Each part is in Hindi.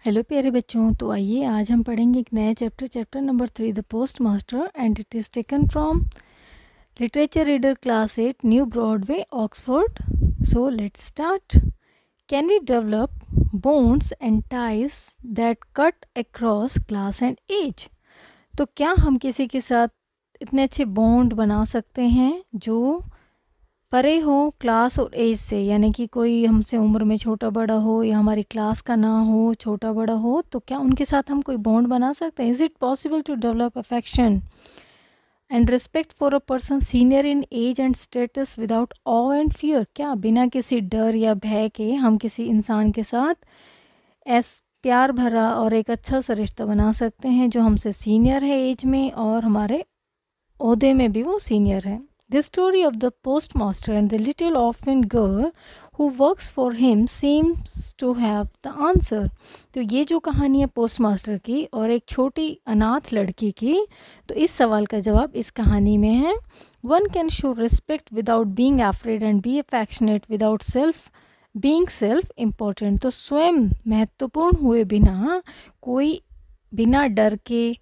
हेलो प्यारे बच्चों, तो आइए आज हम पढ़ेंगे एक नया chapter number 3 the post master and it is taken from literature reader class 8 new Broadway Oxford. So let's start. Can we develop bonds and ties that cut across class and age? तो क्या हम किसी के साथ इतने अच्छे बॉन्ड बना सकते हैं जो परे हो क्लास और एज से, यानी कि कोई हमसे उम्र में छोटा बड़ा हो या हमारी क्लास का ना हो, छोटा बड़ा हो, तो क्या उनके साथ हम कोई बॉन्ड बना सकते हैं? Is it possible to develop affection and respect for a person senior in age and status without awe and fear? क्या बिना किसी डर या भय के हम किसी इंसान के साथ प्यार भरा और एक अच्छा सा रिश्ता बना सकते हैं जो हमसे सीनियर है एज में और हमारे ओहदे में भी वो सीनियर है? The story of the postmaster and the little orphan girl who works for him seems to have the answer. तो ये जो कहानी है पोस्टमास्टर की और एक छोटी अनाथ लड़की की, तो इस सवाल का जवाब इस कहानी में है. One can show respect without being afraid and be affectionate without being self-important. तो स्वयं महत्वपूर्ण हुए बिना कोई बिना डर के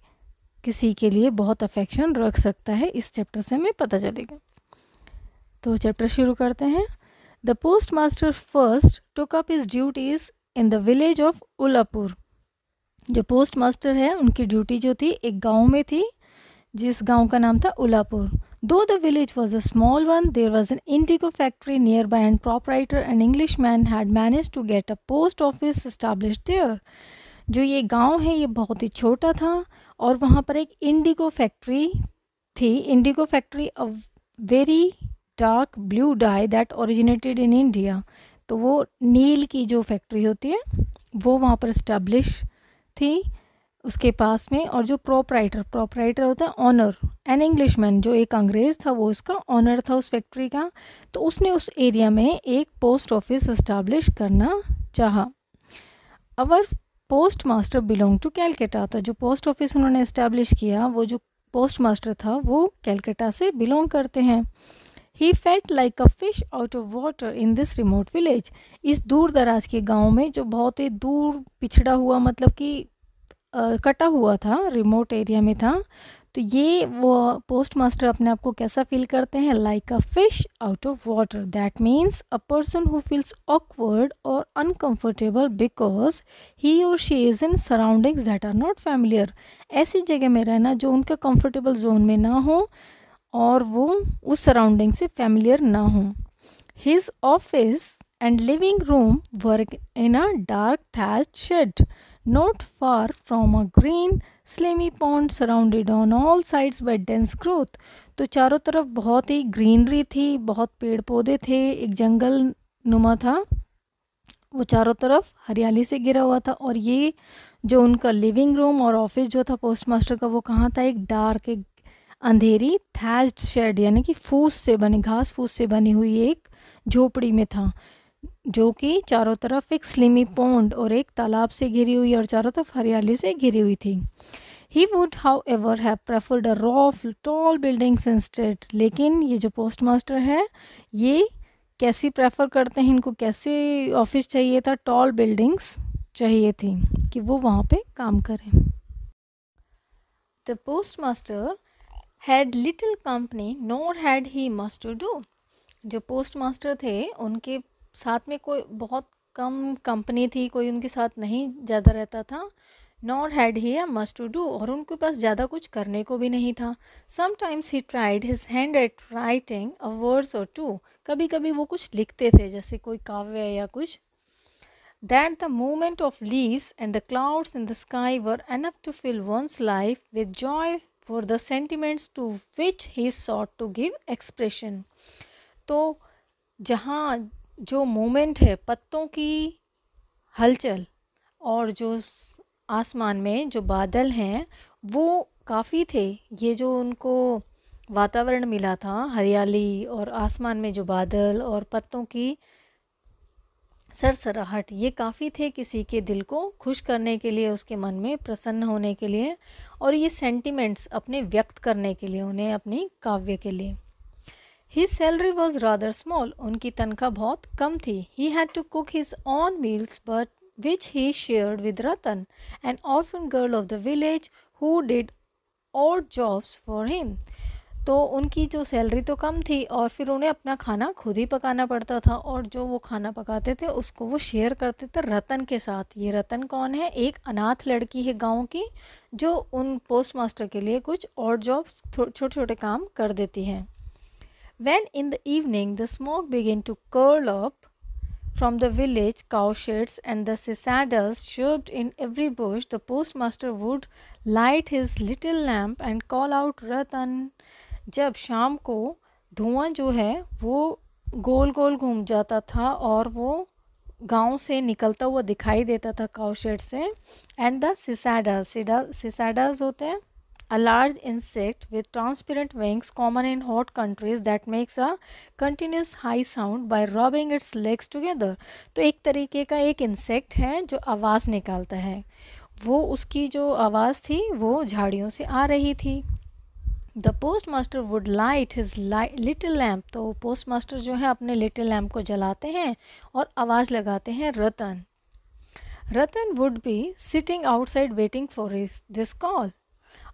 किसी के लिए बहुत अफेक्शन रख सकता है. इस चैप्टर से हमें पता चलेगा. तो चैप्टर शुरू करते हैं. The post master first took up his duties in the village of Ulapur. जो पोस्ट मास्टर है उनकी ड्यूटी जो थी एक गांव में थी, जिस गांव का नाम था Ulapur. Though the village was a small one, there was an indigo factory near by and proprietor and English man had manage to get a post office established there. जो ये गांव है ये बहुत ही छोटा था और वहाँ पर एक इंडिगो फैक्ट्री थी. Indigo factory a very dark blue die that originated in India. तो वो नील की जो फैक्ट्री होती है वो वहाँ पर इस्टेब्लिश थी उसके पास में. और जो प्रोपराइटर होता है ऑनर, एन इंग्लिशमैन, जो एक अंग्रेज़ था वो उसका ऑनर था उस फैक्ट्री का. तो उसने उस एरिया में एक पोस्ट ऑफिस इस्टेब्लिश करना चाहा. Our post master belong to Calcutta. तो जो पोस्ट ऑफिस उन्होंने इस्टेब्लिश किया वो जो पोस्ट मास्टर था वो कैलकाटा से बिलोंग करते हैं. He felt like a fish out of water in this remote village. इस दूर दराज के गांव में जो बहुत ही दूर पिछड़ा हुआ, मतलब कि कटा हुआ था, रिमोट एरिया में था, तो ये वो पोस्ट मास्टर अपने आप को कैसा फील करते हैं? Like a fish out of water. That means a person who feels awkward और अनकम्फर्टेबल बिकॉज ही और she is in surroundings that are not familiar. ऐसी जगह में रहना जो उनका कंफर्टेबल जोन में ना हो और वो उस सराउंडिंग से फैमिलियर ना हो. His office and living room were in a dark thatched shed not far from a green slimy pond surrounded on all sides by dense growth. तो चारों तरफ बहुत ही ग्रीनरी थी, बहुत पेड़ पौधे थे, एक जंगल नुमा था, वो चारों तरफ हरियाली से घिरा हुआ था. और ये जो उनका लिविंग रूम और ऑफिस जो था पोस्ट मास्टर का वो कहाँ था? एक डार्क, एक अंधेरी थैच्ड शेड, यानी कि फूस से बनी, घास फूस से बनी हुई एक झोपड़ी में था, जो कि चारों तरफ एक स्लिमी पॉन्ड और एक तालाब से घिरी हुई और चारों तरफ हरियाली से घिरी हुई थी. He would how ever have preferred a raw tall buildings instead. लेकिन ये जो पोस्ट मास्टर है ये कैसी प्रेफर करते हैं, इनको कैसे ऑफिस चाहिए था? टॉल बिल्डिंग्स चाहिए थी कि वो वहाँ पे काम करें. The post master had little company nor had he much to do. जो पोस्ट मास्टर थे उनके साथ में कोई बहुत कम कंपनी थी, कोई उनके साथ नहीं ज़्यादा रहता था. Nor had he a much to do, और उनके पास ज़्यादा कुछ करने को भी नहीं था. Sometimes he tried his hand at writing a words और टू. कभी कभी वो कुछ लिखते थे, जैसे कोई काव्य या कुछ. That the movement of leaves and the clouds in the sky were enough to fill one's life with joy for the sentiments to which he sought to give expression. तो जहाँ जो मोमेंट है, पत्तों की हलचल और जो आसमान में जो बादल हैं वो काफ़ी थे. ये जो उनको वातावरण मिला था, हरियाली और आसमान में जो बादल और पत्तों की सरसराहट, ये काफ़ी थे किसी के दिल को खुश करने के लिए, उसके मन में प्रसन्न होने के लिए, और ये सेंटिमेंट्स अपने व्यक्त करने के लिए, उन्हें अपनी काव्य के लिए. His salary was rather small. उनकी तनख्वाह बहुत कम थी. He had to cook his own meals, but which he shared with Ratan, an orphan girl of the village who did odd jobs for him. तो उनकी जो सैलरी तो कम थी और फिर उन्हें अपना खाना खुद ही पकाना पड़ता था, और जो वो खाना पकाते थे उसको वो शेयर करते थे रतन के साथ। ये रतन कौन है? एक अनाथ लड़की है गांव की, जो उन पोस्ट मास्टर के लिए कुछ और जॉब्स छोटे छोटे काम कर देती है। When in the evening the smoke began to curl up from the village cowsheds and the cicadas chirped in every bush, the postmaster would light his little lamp and call out Ratan. जब शाम को धुआं जो है वो गोल गोल घूम जाता था और वो गांव से निकलता हुआ दिखाई देता था काउशेड से, एंड द सिसाडास होते हैं a large insect with transparent wings common in hot countries that makes a continuous high sound by rubbing its legs together. तो एक तरीके का एक इंसेक्ट है जो आवाज़ निकालता है, वो उसकी जो आवाज़ थी वो झाड़ियों से आ रही थी। The post master would light his little lamp, तो पोस्ट मास्टर जो है अपने लिटिल लैम्प को जलाते हैं और आवाज़ लगाते हैं Ratan. Ratan would be sitting outside waiting for this call,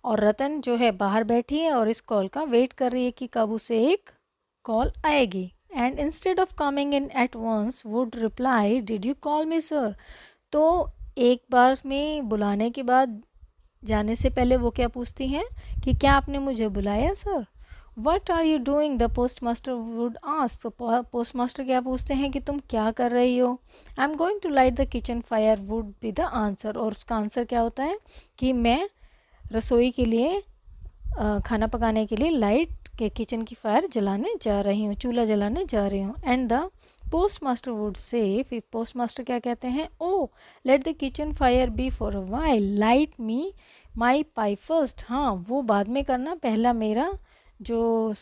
और रतन जो है बाहर बैठी है और इस कॉल का वेट कर रही है कि कब उसे एक कॉल आएगी। And instead of coming in at once would reply did you call me sir, तो एक बार में बुलाने के बाद जाने से पहले वो क्या पूछती हैं कि क्या आपने मुझे बुलाया सर। What are you doing, the post master would ask, तो पोस्ट मास्टर क्या पूछते हैं कि तुम क्या कर रही हो। I am going to light the kitchen fire would be the answer, और उसका आंसर क्या होता है कि मैं रसोई के लिए खाना पकाने के लिए लाइट के किचन की फायर जलाने जा रही हूँ, चूल्हा जलाने जा रही हूँ। And the post master would say, फिर पोस्ट मास्टर क्या कहते हैं, oh let the kitchen fire be for a while, light me my pipe first, हाँ वो बाद में करना, पहला मेरा जो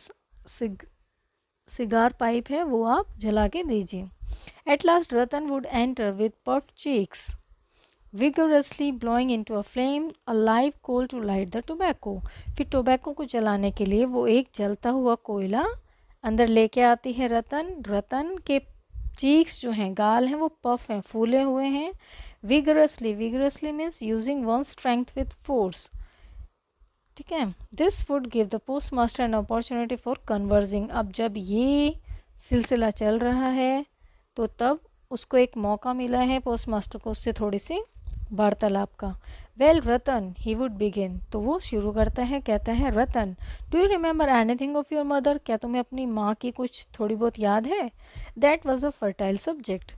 सिगार पाइप है वो आप जला के दीजिए। At last Ratan would enter with puffed cheeks vigorously blowing into a flame a live coal to light the tobacco. फिर टोबैको को जलाने के लिए वो एक जलता हुआ कोयला अंदर लेके आती है रतन। रतन के चीक्स जो हैं, गाल हैं, वो पफ हैं, फूले हुए हैं। vigorously means using one strength with force, ठीक है। This would give the post master an opportunity for converging, अब जब ये सिलसिला चल रहा है तो तब उसको एक मौका मिला है पोस्ट मास्टर को उससे थोड़ी सी वार्तालाप का। Well Ratan, he would begin, तो वो शुरू करता है, कहता है Ratan, do you remember anything of your mother, क्या तुम्हें अपनी माँ की कुछ थोड़ी बहुत याद है। That was a fertile subject,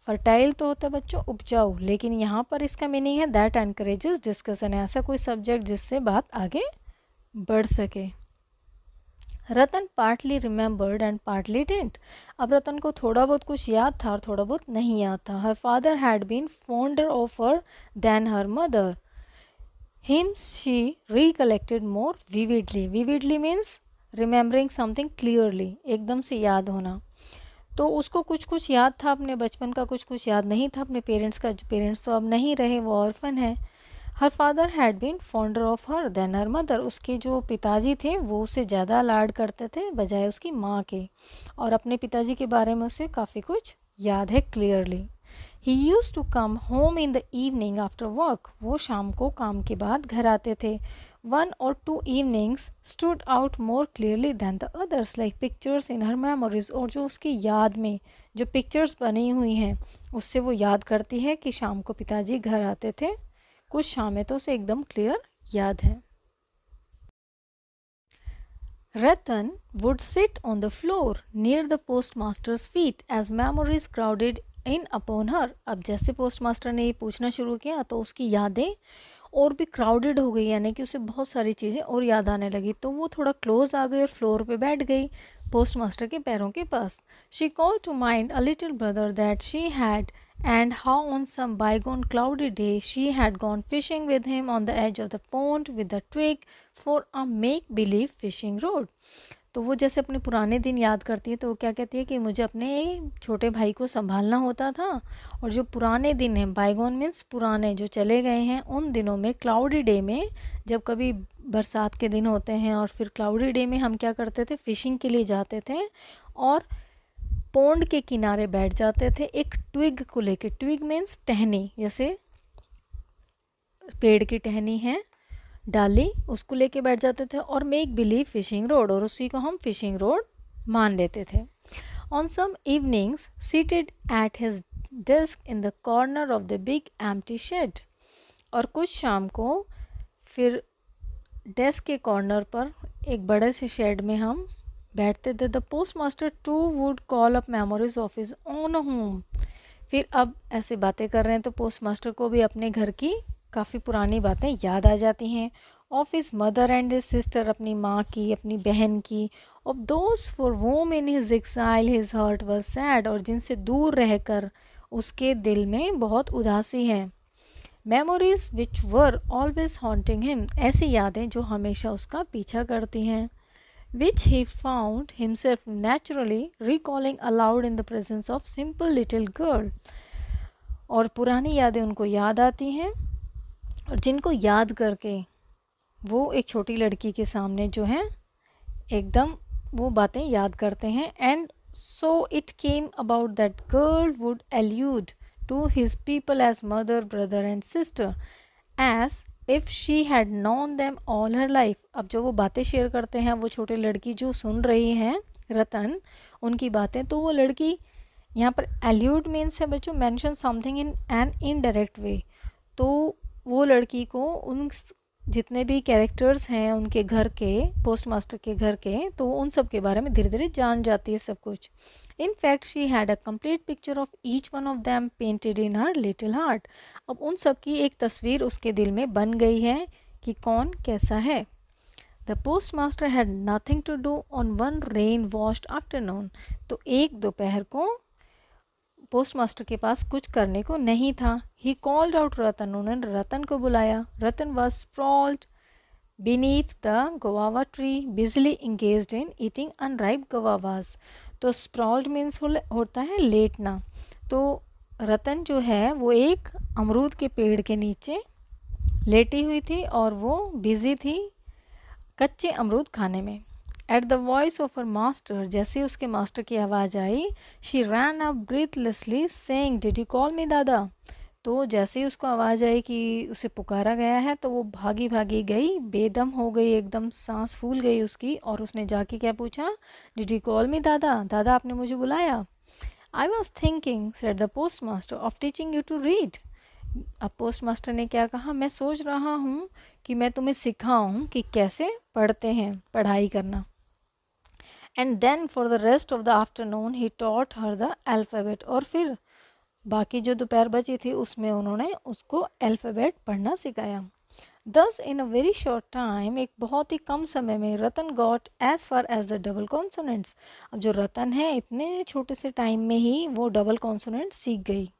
fertile तो होता है बच्चों उपजाऊ, लेकिन यहाँ पर इसका मीनिंग है दैट एनकरेजेस डिस्कशन, ऐसा कोई सब्जेक्ट जिससे बात आगे बढ़ सके। Ratan partly remembered and partly didn't, अब रतन को थोड़ा बहुत कुछ याद था और थोड़ा बहुत नहीं याद था। Her father had been fonder of her than her mother, him she recollected more vividly, vividly means remembering something clearly, एकदम से याद होना। तो उसको कुछ कुछ याद था अपने बचपन का, कुछ कुछ याद नहीं था अपने पेरेंट्स का, पेरेंट्स तो अब नहीं रहे, वो ऑर्फन है। Her father had been fonder of her than her mother, उसके जो पिताजी थे वो उसे ज़्यादा लाड करते थे बजाय उसकी माँ के, और अपने पिताजी के बारे में उसे काफ़ी कुछ याद है clearly. He used to come home in the evening after work, वो शाम को काम के बाद घर आते थे। वन और two evenings stood out more clearly than the others like pictures in her memories, और जो उसकी याद में जो पिक्चर्स बनी हुई हैं उससे वो याद करती है कि शाम को पिताजी घर आते थे, कुछ शामें तो उसे एकदम क्लियर याद है। Ratan would sit on the floor near the post master's feet as memories crowded in upon her, अब जैसे पोस्ट मास्टर ने ये पूछना शुरू किया तो उसकी यादें और भी क्राउडेड हो गई, यानी कि उसे बहुत सारी चीज़ें और याद आने लगी, तो वो थोड़ा क्लोज आ गई और फ्लोर पे बैठ गई पोस्ट मास्टर के पैरों के पास। She called to mind a little brother that she had and how on some bygone cloudy day she had gone fishing with him on the edge of the pond with a twig for a make-believe fishing rod. तो वो जैसे अपने पुराने दिन याद करती है तो वो क्या कहती है कि मुझे अपने छोटे भाई को संभालना होता था, और जो पुराने दिन हैं, बाइगॉन मीन्स पुराने जो चले गए हैं, उन दिनों में क्लाउडी डे में, जब कभी बरसात के दिन होते हैं और फिर क्लाउडी डे में हम क्या करते थे, फिशिंग के लिए जाते थे और पोंड के किनारे बैठ जाते थे एक ट्विग को लेके। ट्विग मीन्स टहनी, जैसे पेड़ की टहनी है, डाली, उसको लेके बैठ जाते थे और मेक बिलीव फिशिंग रोड, और उसी को हम फिशिंग रोड मान लेते थे। On some evenings seated at his desk in the corner of the big empty shed, और कुछ शाम को फिर डेस्क के कॉर्नर पर एक बड़े से शेड में हम बैठते थे। The post master too would call up memories of his own home. फिर अब ऐसे बातें कर रहे हैं तो पोस्ट मास्टर को भी अपने घर की काफ़ी पुरानी बातें याद आ जाती हैं। Of his mother and his sister, अपनी माँ की, अपनी बहन की। Of those for whom in his exile his heart was sad, और जिनसे दूर रहकर उसके दिल में बहुत उदासी है। Memories which were always haunting him, ऐसी यादें जो हमेशा उसका पीछा करती हैं। Which he found himself naturally recalling aloud in the presence of simple little girl, और पुरानी यादें उनको याद आती हैं और जिनको याद करके वो एक छोटी लड़की के सामने जो है एकदम वो बातें याद करते हैं। And so it came about that girl would allude to his people as mother, brother and sister, as if she had known them all her life। अब जो वो बातें शेयर करते हैं, वो छोटे लड़की जो सुन रही हैं रतन उनकी बातें, तो वो लड़की यहाँ पर allude मीन्स है बच्चों mention something in an indirect way, तो वो लड़की को उन जितने भी कैरेक्टर्स हैं उनके घर के, पोस्ट मास्टर के घर के, तो उन सब के बारे में धीरे धीरे जान जाती है सब कुछ। In fact, she had a complete picture of each one of them painted in her little heart। अब उन सब की एक तस्वीर उसके दिल में बन गई है कि कौन कैसा है। The postmaster had nothing to do on one rain-washed afternoon। तो एक दोपहर को पोस्ट मास्टर के पास कुछ करने को नहीं था। He called out रतन, उन्होंने रतन को बुलाया। रतन was sprawled beneath the guava tree, busily engaged in eating unripe guavas। तो स्प्रॉल्ड मीन्स होता है लेटना। तो रतन जो है वो एक अमरूद के पेड़ के नीचे लेटी हुई थी और वो बिजी थी कच्चे अमरूद खाने में। At the voice of her master, जैसे उसके मास्टर की आवाज़ आई, she ran up breathlessly saying did you call me दादा। तो जैसे ही उसको आवाज़ आई कि उसे पुकारा गया है तो वो भागी भागी गई, बेदम हो गई, एकदम सांस फूल गई उसकी, और उसने जाके क्या पूछा, डिड यू कॉल मी दादा, दादा आपने मुझे बुलाया। I was thinking said the post master of teaching you to read. अब पोस्ट मास्टर ने क्या कहा, मैं सोच रहा हूँ कि मैं तुम्हें सिखाऊँ कि कैसे पढ़ते हैं, पढ़ाई करना। And then for the rest of the afternoon he taught her the alphabet, और फिर बाकी जो दोपहर बची थी उसमें उन्होंने उसको अल्फ़ाबेट पढ़ना सिखाया। Thus in a very short time, एक बहुत ही कम समय में, Ratan got as far as the double consonants. अब जो रतन है इतने छोटे से टाइम में ही वो डबल कॉन्सोनेंट सीख गई।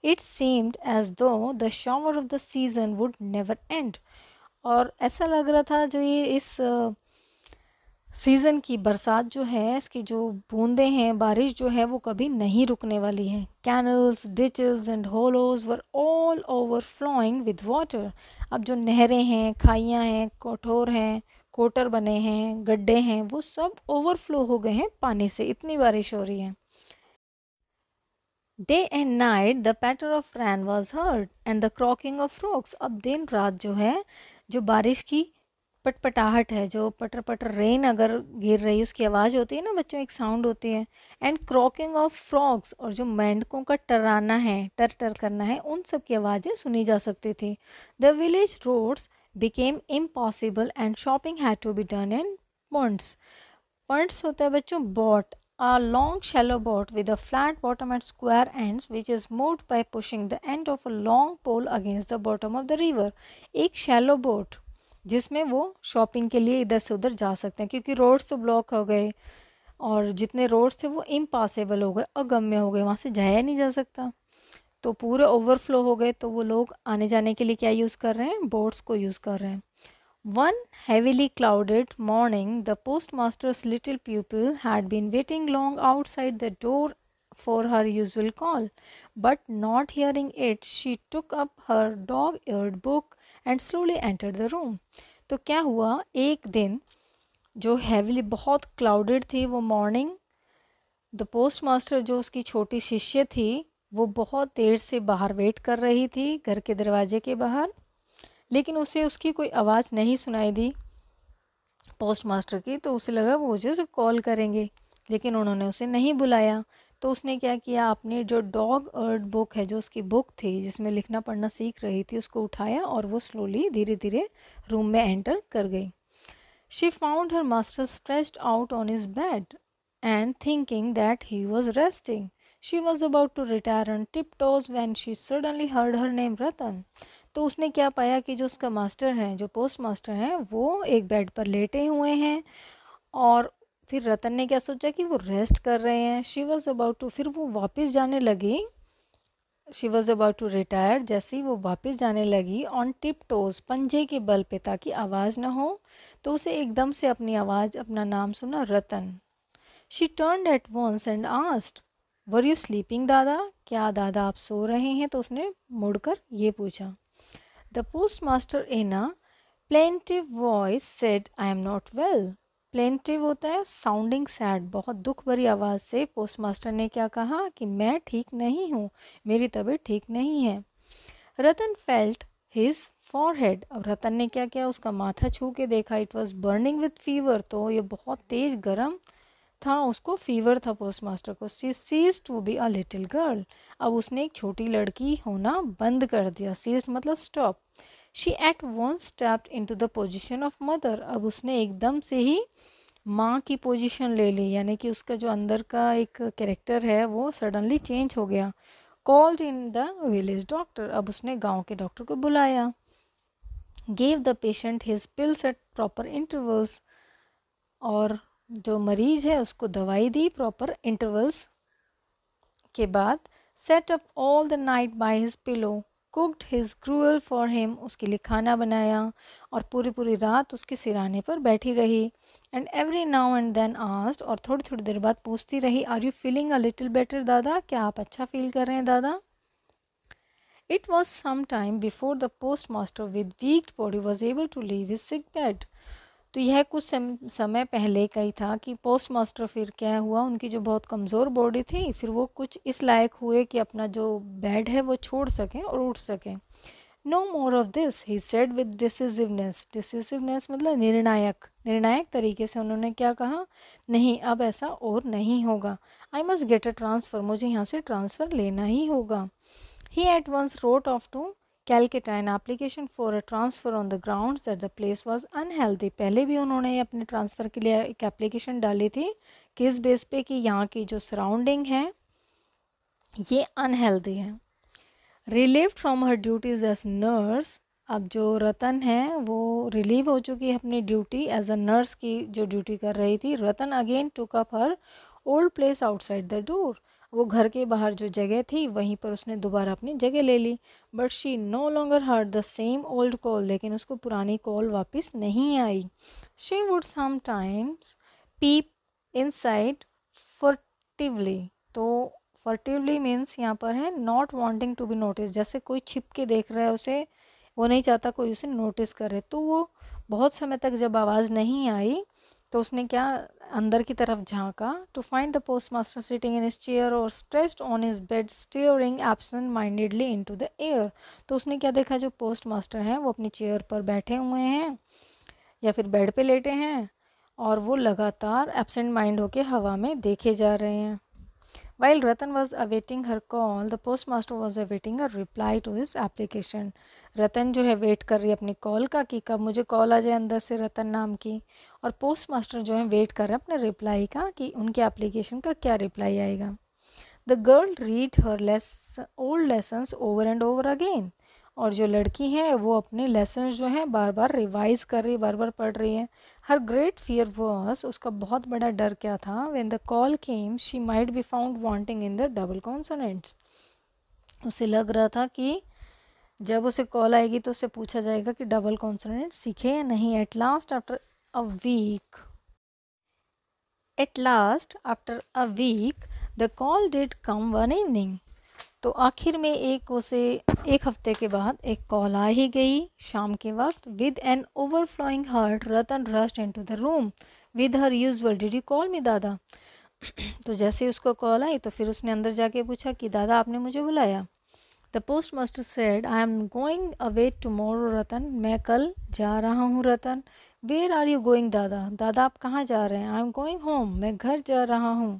इट सीम्ड एज दो the shower of the season would never and, और ऐसा लग रहा था जो ये इस सीज़न की बरसात जो है, इसकी जो बूंदें हैं, बारिश जो है वो कभी नहीं रुकने वाली है। Canals, ditches and hollows were all overflowing with water. अब जो नहरें हैं, खाइयाँ हैं, कोठोर हैं, कोटर बने हैं, गड्ढे हैं, वो सब ओवरफ्लो हो गए हैं पानी से, इतनी बारिश हो रही है। Day and night the patter of rain was heard and the croaking of frogs. अब दिन रात जो है, जो बारिश की पटपटाहट है, जो पटर पटर रेन अगर गिर रही है उसकी आवाज़ होती है ना बच्चों, एक साउंड होती है। एंड क्रॉकिंग ऑफ फ्रॉग्स, और जो मेंढकों का टर्राना है, टर टर करना है, उन सब की आवाज़ें सुनी जा सकती थी। The village roads became impossible and shopping had to be done in ponds. Ponds होता है बच्चों boat, a long shallow boat with a flat bottom at square ends which is moved by pushing the end of a long pole against the bottom of the river। एक shallow boat जिसमें वो शॉपिंग के लिए इधर से उधर जा सकते हैं, क्योंकि रोड्स तो ब्लॉक हो गए और जितने रोड्स थे वो इम्पॉसिबल हो गए, अगम्य हो गए, वहाँ से जाया नहीं जा सकता, तो पूरे ओवरफ्लो हो गए। तो वो लोग आने जाने के लिए क्या यूज़ कर रहे हैं, बोट्स को यूज़ कर रहे हैं। One heavily clouded morning, the postmaster's little pupil had been waiting long outside the door for her usual call, but not hearing it, she took up her dog-eared book and slowly entered the room। तो क्या हुआ, एक दिन जो heavily बहुत clouded थी वो morning, द पोस्ट मास्टर, जो उसकी छोटी शिष्य थी, वो बहुत देर से बाहर वेट कर रही थी, घर के दरवाजे के बाहर, लेकिन उसे उसकी कोई आवाज़ नहीं सुनाई दी पोस्ट मास्टर की। तो उसे लगा वो मुझे कॉल करेंगे, लेकिन उन्होंने उसे नहीं बुलाया। तो उसने क्या किया, अपनी जो डॉग अर्थ बुक है, जो उसकी बुक थी जिसमें लिखना पढ़ना सीख रही थी, उसको उठाया और वो स्लोली धीरे धीरे रूम में एंटर कर गई। She found her master stretched out on his bed and thinking that he was resting. She was about to retire on tiptoes when she suddenly heard her name Ratan. तो उसने क्या पाया कि जो उसका मास्टर है, जो पोस्ट मास्टर है, वो एक बेड पर लेटे हुए हैं और फिर रतन ने क्या सोचा कि वो रेस्ट कर रहे हैं। शी वॉज अबाउट टू, फिर वो वापस जाने लगी। She was about to retire, जैसे ही वो वापस जाने लगी, ऑन टिप टोज, पंजे के बल पे, ताकि आवाज़ ना हो, तो उसे एकदम से अपनी आवाज़, अपना नाम सुना, Ratan. She turned at once and asked, were you sleeping Dada? क्या दादा आप सो रहे हैं? तो उसने मुड़कर ये पूछा। The post master in a plaintiff voice said, I am not well. Plaintiff होता है साउंडिंग सैड, बहुत दुख भरी आवाज़ से पोस्ट मास्टर ने क्या कहा कि मैं ठीक नहीं हूँ, मेरी तबीयत ठीक नहीं है। रतन फेल्ट हिज फॉरहेड, अब रतन ने क्या किया, उसका माथा छू के देखा। It was burning with fever, तो ये बहुत तेज गर्म था, उसको फीवर था पोस्ट मास्टर को। She ceased to be a little girl, अब उसने एक छोटी लड़की होना बंद कर दिया। सीज मतलब stop. She at once stepped into the position of mother, अब उसने एकदम से ही माँ की पोजीशन ले ली, यानी कि उसका जो अंदर का एक कैरेक्टर है वो सडनली चेंज हो गया। Called in the village doctor, अब उसने गांव के डॉक्टर को बुलाया। Gave the patient his pills at proper intervals, और जो मरीज है उसको दवाई दी प्रॉपर इंटरवल्स के बाद। Set up all the night by his pillow, cooked his cruel for him, उसके लिए खाना बनाया और पूरी पूरी रात उसके सिराने पर बैठी रही। And every now and then asked, और थोड़ी थोड़ी देर बाद पूछती रही, are you feeling a little better दादा? क्या आप अच्छा फील कर रहे हैं दादा? It was some time before the post master with weak body was able to leave his sick bed. तो यह कुछ समय पहले का ही था कि पोस्ट मास्टर फिर क्या हुआ, उनकी जो बहुत कमज़ोर बॉडी थी, फिर वो कुछ इस लायक हुए कि अपना जो बेड है वो छोड़ सकें और उठ सकें। No more of this, he said with decisiveness. Decisiveness मतलब निर्णायक, निर्णायक तरीके से उन्होंने क्या कहा, नहीं अब ऐसा और नहीं होगा। I must get a transfer, मुझे यहाँ से ट्रांसफ़र लेना ही होगा। He at once wrote off to Calcutta an application for a transfer on the grounds that the place was unhealthy. पहले भी उन्होंने अपने ट्रांसफ़र के लिए एक एप्लीकेशन डाली थी, किस बेस पे कि यहाँ की जो सराउंडिंग है ये अनहेल्दी है। Relieved from her duties as nurse, अब जो रतन है वो रिलीव हो चुकी है अपनी ड्यूटी एज अ नर्स की, जो ड्यूटी कर रही थी। Ratan again took up her old place outside the door, वो घर के बाहर जो जगह थी वहीं पर उसने दोबारा अपनी जगह ले ली। But she no longer heard the same old call, लेकिन उसको पुरानी कॉल वापस नहीं आई। She would sometimes peep inside furtively, तो फर्टिवली मीन्स यहाँ पर है not wanting to be notice, जैसे कोई छिप के देख रहा है उसे, वो नहीं चाहता कोई उसे नोटिस करे। तो वो बहुत समय तक जब आवाज़ नहीं आई तो उसने क्या, अंदर की तरफ झांका। To find the post master sitting in his chair or stretched on his bed staring absent mindedly into the air. तो उसने क्या देखा, जो पोस्ट मास्टर हैं वो अपनी चेयर पर बैठे हुए हैं या फिर बेड पे लेटे हैं और वो लगातार एब्सेंट माइंड होके हवा में देखे जा रहे हैं। While Ratan was awaiting her call, the postmaster was awaiting a reply to his application. रतन जो है वेट कर रही है अपनी कॉल का कि कब मुझे कॉल आ जाए अंदर से रतन नाम की, और पोस्ट मास्टर जो है वेट कर रहे हैं अपने रिप्लाई का कि उनके एप्लीकेशन का क्या रिप्लाई आएगा। The girl read her old lessons over and over again, और जो लड़की है वो अपने लेसन जो है बार बार रिवाइज कर रही है, बार बार पढ़ रही है। हर ग्रेट फियर वॉज, उसका बहुत बड़ा डर क्या था, when the call came she might be found wanting in the double consonants. उसे लग रहा था कि जब उसे कॉल आएगी तो उसे पूछा जाएगा कि डबल कॉन्सोनेंट सीखे या नहीं। At last after a week the call did come one evening, तो आखिर में एक हफ्ते के बाद एक कॉल आ ही गई शाम के वक्त। With an overflowing heart Ratan rushed into the room with her usual, did you call me दादा? तो जैसे ही उसको कॉल आई तो फिर उसने अंदर जाके पूछा कि दादा आपने मुझे बुलाया। The post master said I am going away tomorrow Ratan, मैं कल जा रहा हूँ Ratan. Where are you going Dada, दादा आप कहाँ जा रहे हैं? आई एम गोइंग होम, मैं घर जा रहा हूँ।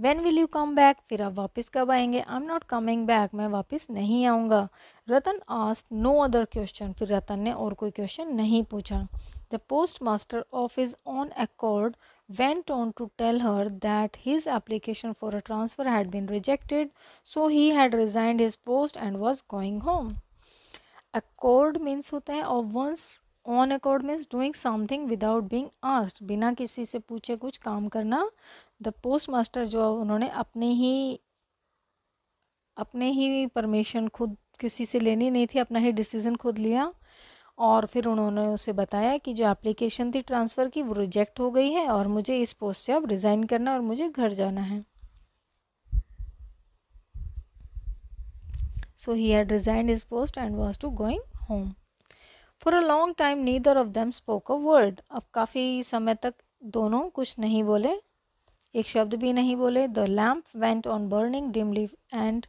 When will you come back, फिर आप वापस कब आएंगे? I am not coming back, मैं वापस नहीं आऊँगा। रतन आस्क्ड नो अदर क्वेश्चन, फिर रतन ने और कोई क्वेश्चन नहीं पूछा। The post master of his own accord went on to tell her that his application for a transfer had been rejected, so he had resigned his post and was going home. Accord means होता है और once on accord means doing something without being asked, बिना किसी से पूछे कुछ काम करना। द पोस्ट मास्टर जो उन्होंने अपने ही परमिशन खुद किसी से लेनी नहीं थी, अपना ही डिसीजन खुद लिया और फिर उन्होंने उसे बताया कि जो एप्लीकेशन थी ट्रांसफ़र की वो रिजेक्ट हो गई है और मुझे इस पोस्ट से अब रिज़ाइन करना और मुझे घर जाना है। So he had resigned his post and was to going home. For a long time neither of them spoke a word, अब काफ़ी समय तक दोनों कुछ नहीं बोले, एक शब्द भी नहीं बोले। The lamp went on burning dimly and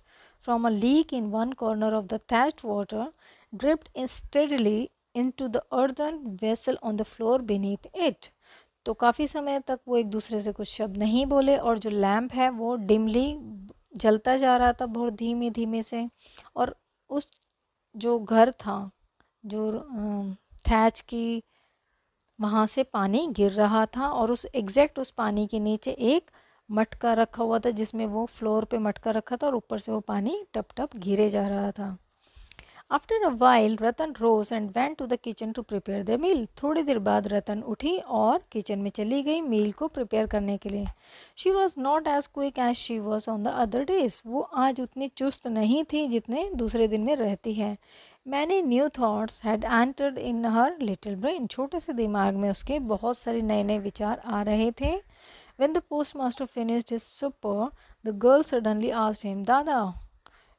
from a leak in one corner of the thatched water dripped steadily into the earthen vessel on the floor beneath it। तो काफ़ी समय तक वो एक दूसरे से कुछ शब्द नहीं बोले और जो लैम्प है वो डिमली जलता जा रहा था बहुत धीमे धीमे से, और उस जो घर था जो थैच की वहाँ से पानी गिर रहा था और उस एग्जैक्ट उस पानी के नीचे एक मटका रखा हुआ था जिसमें वो फ्लोर पे मटका रखा था और ऊपर से वो पानी टप टप गिरे जा रहा था। After a while Ratan rose and went to the kitchen to prepare the meal, थोड़ी देर बाद रतन उठी और किचन में चली गई मील को प्रिपेयर करने के लिए। She was not as quick as she was on the other days, वो आज उतनी चुस्त नहीं थी जितने दूसरे दिन में रहती है। Many new thoughts had entered in her little brain, छोटे से दिमाग में उसके बहुत सारे नए नए विचार आ रहे थे। When the postmaster finished his supper, the girl suddenly asked him, दादा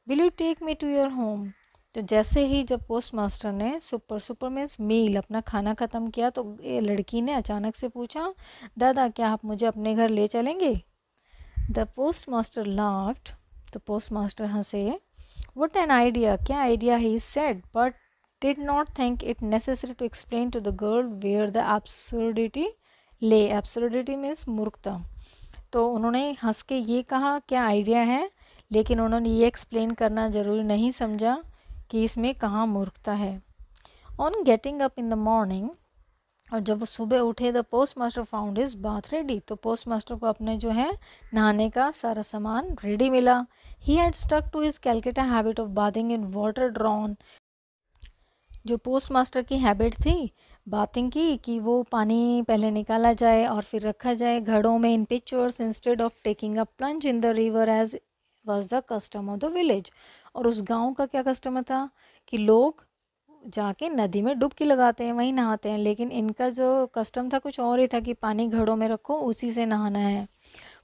will you take me to your home? तो जैसे ही जब पोस्ट मास्टर ने सुपर मीन्स मील अपना खाना ख़त्म किया तो ये लड़की ने अचानक से पूछा, दादा क्या आप मुझे अपने घर ले चलेंगे? द पोस्ट मास्टर लाफ्ड, तो पोस्ट मास्टर हंसे। वट एन आइडिया, क्या idea he said, but did not think it necessary to explain to the girl where the absurdity lay. Absurdity means मूर्खता। तो उन्होंने हंस के ये कहा क्या आइडिया है, लेकिन उन्होंने ये एक्सप्लेन करना ज़रूरी नहीं समझा कि इसमें कहाँ मूर्खता है। On getting up in the morning, और जब वो सुबह उठे, the post master found his bath ready, तो पोस्ट मास्टर को अपने जो है नहाने का सारा सामान रेडी मिला। He had stuck to his Calcutta habit of bathing in water drawn, जो पोस्ट मास्टर की हैबिट थी बाथिंग की कि वो पानी पहले निकाला जाए और फिर रखा जाए घड़ों में in pitchers instead of taking a plunge in the river as was the custom of the village. और उस गांव का क्या कस्टम था कि लोग जाके नदी में डुबकी लगाते हैं, वहीं नहाते हैं, लेकिन इनका जो कस्टम था कुछ और ही था कि पानी घड़ों में रखो उसी से नहाना है।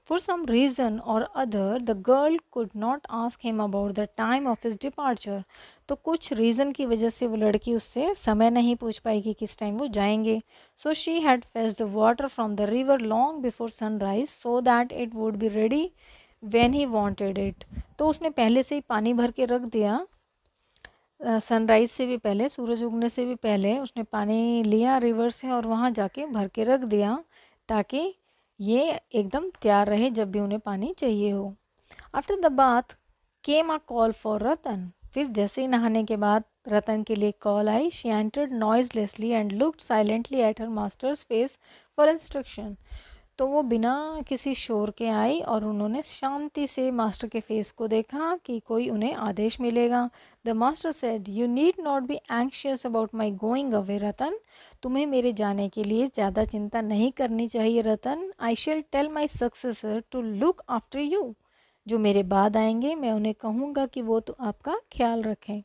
For some reason or other, the girl could not ask him about the time of his departure। तो कुछ रीज़न की वजह से वो लड़की उससे समय नहीं पूछ पाई कि किस टाइम वो जाएंगे। So she had fetched the water from the river long before sunrise so that it would be ready when he wanted it। तो उसने पहले से ही पानी भर के रख दिया, सनराइज से भी पहले, सूरज उगने से भी पहले उसने पानी लिया रिवर से और वहाँ जाके भर के रख दिया ताकि ये एकदम तैयार रहे जब भी उन्हें पानी चाहिए हो। After the bath came a call for Ratan, फिर जैसे ही नहाने के बाद रतन के लिए कॉल आई। She entered noiselessly and looked silently at her master's face for instruction. तो वो बिना किसी शोर के आई और उन्होंने शांति से मास्टर के फेस को देखा कि कोई उन्हें आदेश मिलेगा। The master said, you need not be anxious about my going away Ratan, तुम्हें मेरे जाने के लिए ज़्यादा चिंता नहीं करनी चाहिए Ratan. I shall tell my successor to look after you, जो मेरे बाद आएंगे मैं उन्हें कहूँगा कि वो तो आपका ख्याल रखें।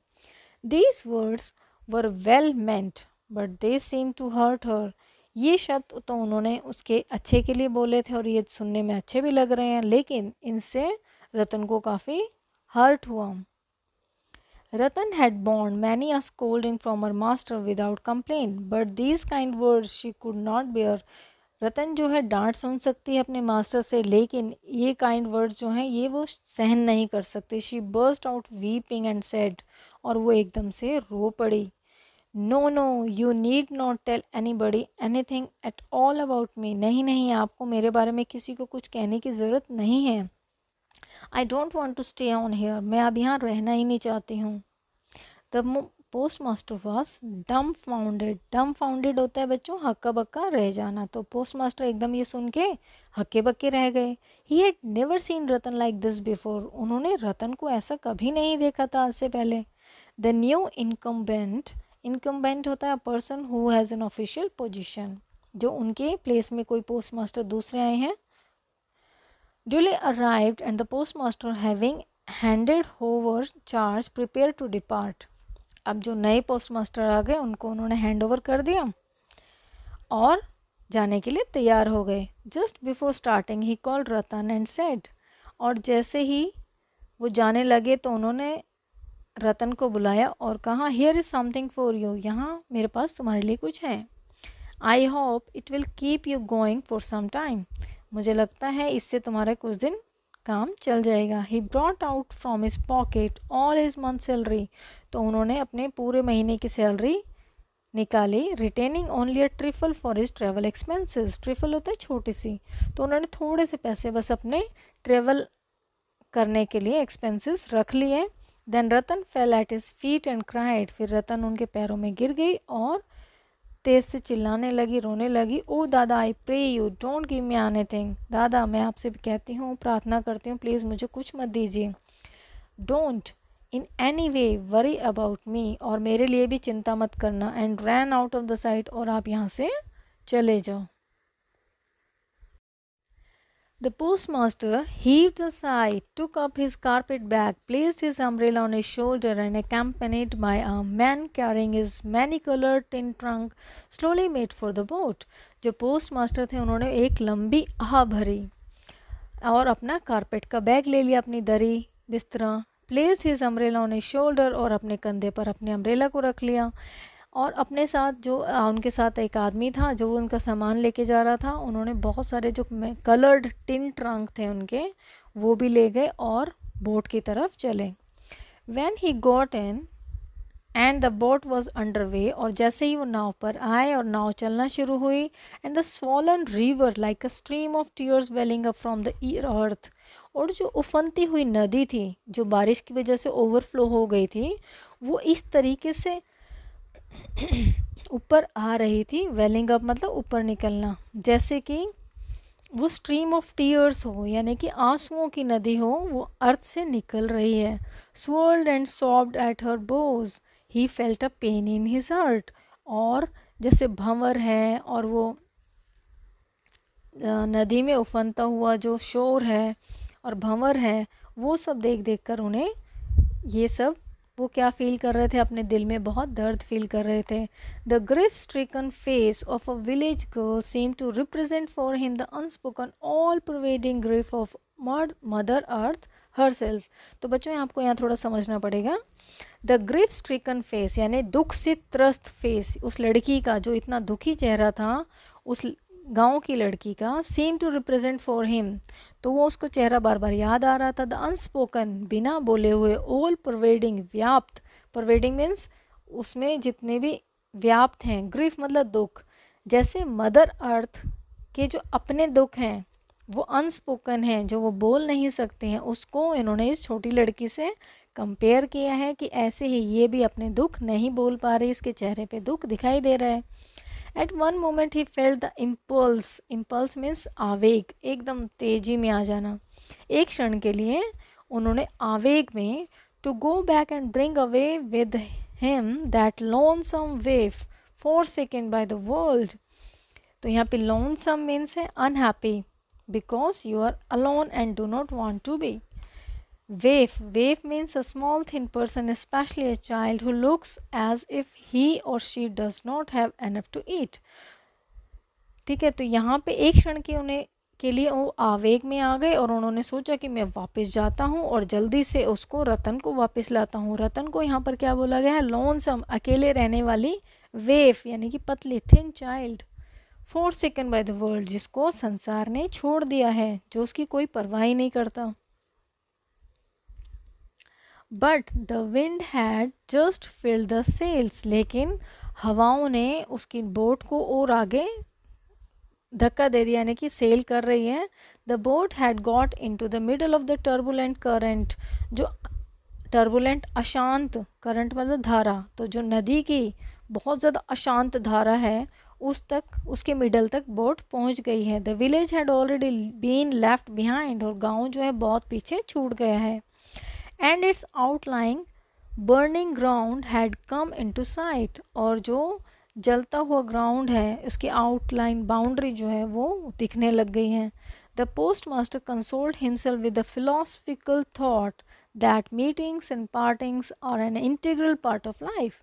These words were well meant but they seem to hurt her. ये शब्द तो उन्होंने उसके अच्छे के लिए बोले थे और ये सुनने में अच्छे भी लग रहे हैं, लेकिन इनसे रतन को काफ़ी हर्ट हुआ। रतन had borne many a scolding from her master without complaint, but these kind words she could not bear रतन जो है डांट सुन सकती है अपने मास्टर से, लेकिन ये काइंड वर्ड जो हैं ये वो सहन नहीं कर सकती। She burst out weeping and said, और वो एकदम से रो पड़ी। No no, you need not tell anybody anything at all about me. नहीं नहीं, आपको मेरे बारे में किसी को कुछ कहने की ज़रूरत नहीं है। I don't want to stay on here, मैं अब यहाँ रहना ही नहीं चाहती हूँ। The post master was dumbfounded. Dumbfounded होता है बच्चों हक्का बक्का रह जाना, तो पोस्ट मास्टर एकदम ये सुन के हक्के बक्के रह गए। He had never seen Ratan like this before, उन्होंने रतन को ऐसा कभी नहीं देखा था आज से पहले। द न्यू इनकम्बेंट, इनकम्बेंट होता है person who has an official position, जो उनके प्लेस में कोई पोस्ट मास्टर दूसरे आए हैं। Duly arrived and the postmaster having handed over charge prepared to depart. अब जो नए पोस्ट मास्टर आ गए उनको उन्होंने हैंड ओवर कर दिया और जाने के लिए तैयार हो गए। Just before starting he called Ratan and said, और जैसे ही वो जाने लगे तो उन्होंने रतन को बुलाया और कहा, here is something for you, यहाँ मेरे पास तुम्हारे लिए कुछ है। I hope it will keep you going for some time, मुझे लगता है इससे तुम्हारे कुछ दिन काम चल जाएगा। He brought out from his pocket all his month salary, तो उन्होंने अपने पूरे महीने की सैलरी निकाली। Retaining only a trifle for his travel expenses, trifle होता है छोटी सी, तो उन्होंने थोड़े से पैसे बस अपने ट्रेवल करने के लिए एक्सपेंसेस रख लिए। Then Ratan fell at his feet and cried, फिर रतन उनके पैरों में गिर गई और तेज से चिल्लाने लगी, रोने लगी। ओ दादा, I pray you don't give me anything, दादा मैं आपसे कहती हूँ, प्रार्थना करती हूँ, प्लीज़ मुझे कुछ मत दीजिए। Don't in any way worry about me, और मेरे लिए भी चिंता मत करना। And ran out of the site, और आप यहाँ से चले जाओ। The postmaster heaved a sigh, took up his carpet bag, placed his umbrella on his shoulder, and accompanied by a man carrying his many-colored tin trunk, slowly made for the boat. जो पोस्ट मास्टर थे उन्होंने एक लंबी आह भरी और अपना कारपेट का बैग ले लिया, अपनी दरी बिस्तरा, placed his umbrella on his shoulder, और अपने कंधे पर अपने अम्ब्रेला को रख लिया। और अपने साथ जो उनके साथ एक आदमी था जो उनका सामान लेके जा रहा था, उन्होंने बहुत सारे जो कलर्ड टिन ट्रंक थे उनके, वो भी ले गए और बोट की तरफ चले। When he got in and the boat was under way, और जैसे ही वो नाव पर आए और नाव चलना शुरू हुई, and the swollen river like a stream of tears welling up from the earth, और जो उफनती हुई नदी थी जो बारिश की वजह से ओवरफ्लो हो गई थी, वो इस तरीके से ऊपर आ रही थी। वेलिंग अप मतलब ऊपर निकलना, जैसे कि वो स्ट्रीम ऑफ टीयर्स हो, यानी कि आंसुओं की नदी हो, वो अर्थ से निकल रही है। Swirled and sobbed at her bows, he felt a pain in his heart, और जैसे भंवर है और वो नदी में उफनता हुआ जो शोर है और भंवर है, वो सब देख देख कर उन्हें ये सब वो क्या फील कर रहे थे, अपने दिल में बहुत दर्द फील कर रहे थे। The grief stricken face of a village girl seem to represent for him the unspoken all pervading grief of mother earth herself. तो बच्चों आपको यहाँ थोड़ा समझना पड़ेगा। द ग्रिफ स्ट्रिकन फेस यानी दुख से त्रस्त फेस उस लड़की का जो इतना दुखी चेहरा था, उस गांव की लड़की का, seem to represent for him, तो वो उसको चेहरा बार बार याद आ रहा था। द अनस्पोकन बिना बोले हुए, ऑल परवेडिंग व्याप्त, परवेडिंग मीन्स उसमें जितने भी व्याप्त हैं, ग्रीफ मतलब दुख, जैसे मदर अर्थ के जो अपने दुख हैं वो अनस्पोकन हैं, जो वो बोल नहीं सकते हैं, उसको इन्होंने इस छोटी लड़की से कंपेयर किया है कि ऐसे ही ये भी अपने दुख नहीं बोल पा रही, इसके चेहरे पे दुख दिखाई दे रहा है। At one moment he felt the impulse, impulse means आवेग, एकदम तेजी में आ जाना। एक क्षण के लिए उन्होंने आवेग में, to go back and bring away with him that lonesome waif forsaken by the world। तो यहाँ पे lonesome मीन्स है unhappy because you are alone and do not want to be। Waif, waif means a small thin person, especially a child who looks as if he or she does not have enough to eat। ठीक है, तो यहाँ पे एक क्षण के लिए वो आवेग में आ गए और उन्होंने सोचा कि मैं वापस जाता हूँ और जल्दी से उसको रतन को वापस लाता हूँ। रतन को यहाँ पर क्या बोला गया है, लोनसम, अकेले रहने वाली, वेफ यानी कि पतली, thin child, forsaken by the world, जिसको संसार ने छोड़ दिया है, जो उसकी कोई परवाह ही नहीं करता. But the wind had just filled the sails, लेकिन हवाओं ने उसकी बोट को और आगे धक्का दे दिया, यानी कि सेल कर रही है. The boat had got into the middle of the turbulent current, जो टर्बुलेंट अशांत, करंट मतलब धारा, तो जो नदी की बहुत ज़्यादा अशांत धारा है उस तक, उसके मिडल तक बोट पहुंच गई है. The village had already been left behind, और गांव जो है बहुत पीछे छूट गया है. And its outlying burning ground had come into sight, और जो जलता हुआ ग्राउंड है उसकी आउटलाइन, बाउंड्री जो है वो दिखने लग गई है. The post master consoled himself with the philosophical thought that meetings and partings are an integral part of life.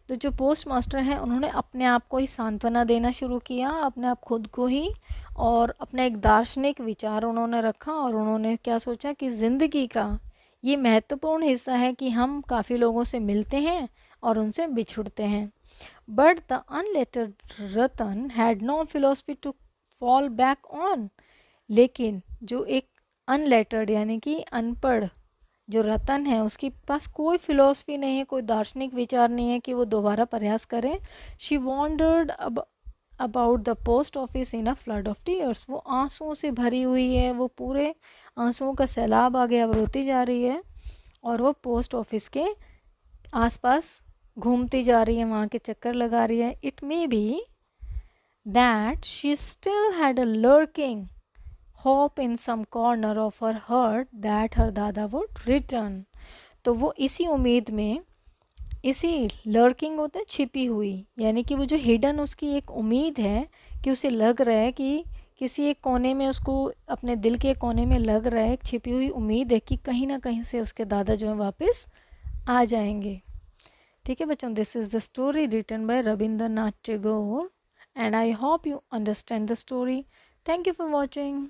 तो जो पोस्ट मास्टर हैं उन्होंने अपने आप को ही सांत्वना देना शुरू किया, अपने आप खुद को ही, और अपना एक दार्शनिक विचार उन्होंने रखा, और उन्होंने क्या सोचा कि ज़िंदगी का ये महत्वपूर्ण हिस्सा है कि हम काफ़ी लोगों से मिलते हैं और उनसे बिछुड़ते हैं. But the unlettered Ratan had no philosophy to fall back on. लेकिन जो एक अनलेटर्ड यानी कि अनपढ़ जो रतन है, उसके पास कोई फिलोसफी नहीं है, कोई दार्शनिक विचार नहीं है कि वो दोबारा प्रयास करें. She wandered about the post office in a flood of tears. वो आंसुओं से भरी हुई है, वो पूरे आंसुओं का सैलाब आगे अब रोती जा रही है, और वो पोस्ट ऑफिस के आसपास घूमती जा रही है, वहाँ के चक्कर लगा रही है. It may be that she still had a lurking hope in some corner of her heart that her Dada would return. तो वो इसी उम्मीद में, इसी लर्किंग होता है छिपी हुई, यानी कि वो जो हिडन उसकी एक उम्मीद है कि उसे लग रहा है कि किसी एक कोने में, उसको अपने दिल के कोने में लग रहा है, एक छिपी हुई उम्मीद है कि कहीं ना कहीं से उसके दादा जो है वापस आ जाएंगे. ठीक है बच्चों, this is the story written by Rabindranath Tagore, and I hope you understand the story. Thank you for watching.